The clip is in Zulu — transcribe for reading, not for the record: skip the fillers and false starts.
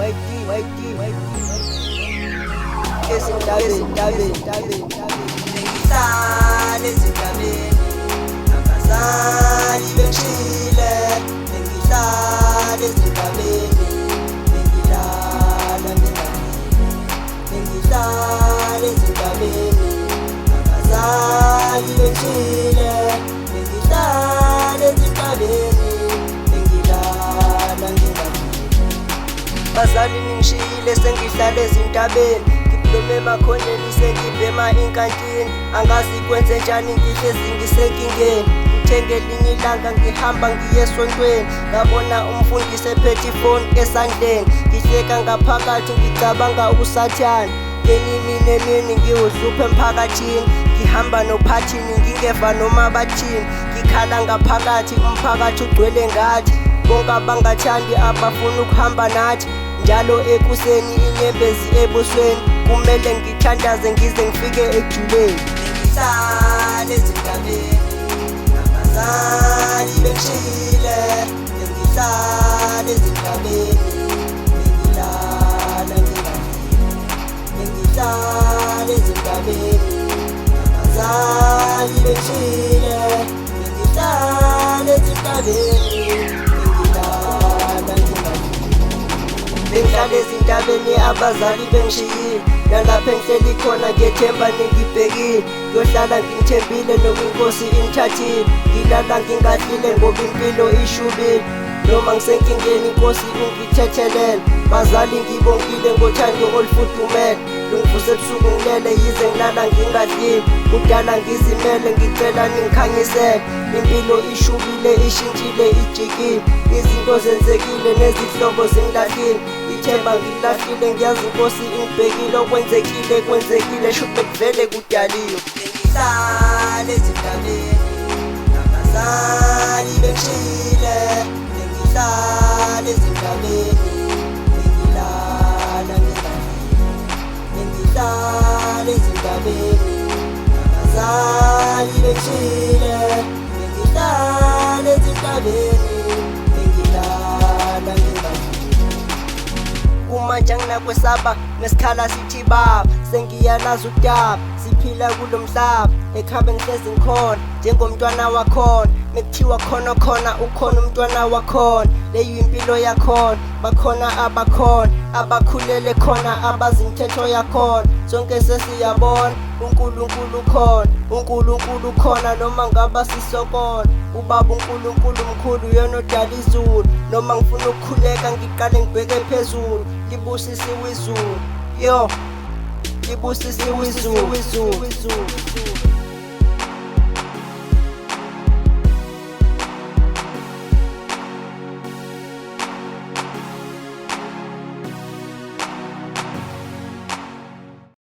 YDee. EZINTABENI. Bengihlala ezintabeni, abazali bengishile. Bengihlala ezintabeni, bengilala ngingalili. Bengihlala ezintabeni, abazali bengishile. Bengihlala ezintabeni, bengilala ngingalili. Bazali ningishiyile sengihlala ezintabeni, ngiphume emakhoneni sengibhema inkantini. Angazi kwenze njani ngihlezi ngisenkingeni, ngithenge elinye ilanga ngihamba ngiye esontweni. Ngabona umfundisi ephethe ifoni esandleni, ngihleka ngaphakathi ngicabanga usathane. Ngenye imini emini ngiwuhluphe emphakathini, ngihamba nophathini ngingeva noma bathini. Ngikhala ngaphakathi umphakathi ugcwele ngathi, bonke abangathandi abafuna ukuhamba nathi. Njalo ekuseni inyembezi ebusweni, kumele ngithandaze ngize ngifike ejuleni. Bengihlala ezintabeni, abazali bengishile. Bengihlala ezintabeni, bengilala ngingalili. Bengihlala ezintabeni, abazali bengishile. Bengihlala ezintabeni, bengilala ngingalili. Bengihlala ezintabeni, abazali bengishiyile. Nalapha engihleli khona ngethemba ningibhekile, ngiyohlala ngithembile noma inkosi ingithathile. Ngilala ngingadlile ngoba impilo ishubile, noma ngisenkingeni inkosi ungithethelele. Bazali ngibongile ngothando olufudumele, lungivuse ebusuku ngilele yize ngilala ngingadlile. Kudala ngizimele ngicela ningikhanyisele, impilo ishubile ishintshile ijikile. Izinto zenzekile nezihlobo zingilahlile, ithemba ngilahlile ngiyazi inkosi ingibhekile. Kwenzekile shube kuvele kudaliwe. Bengihlala ezintabeni, abazali bengishile. Bengihlala ezintabeni, bengilala ngingalili. Bengihlala ezintabeni, abazali bengishile. Bengihlala ezintabeni, bengilala ngingalili. Kumanje anginakwesaba nesikhala sithi baba, sengiyalazi udaba. Siphila kulo mhlaba, ekhaya ngihlezi ngikhona njengomntwana wakhona. Mekuthiwa khona ukhona umntwana wakhona, leyo impilo yakhona. Bakhona abakhona, abakhulele khona, abazi imithetho yakhona. Sonke sesiyabona uNkulunkulu khona, noma ngaba sisokona. Ubaba uNkulunkulu mkhulu yena odala izulu, noma ngifuna ukukhuleka ngiqale ngibheke phezulu. Libusisiwe izulu, yo libusisiwe izulu.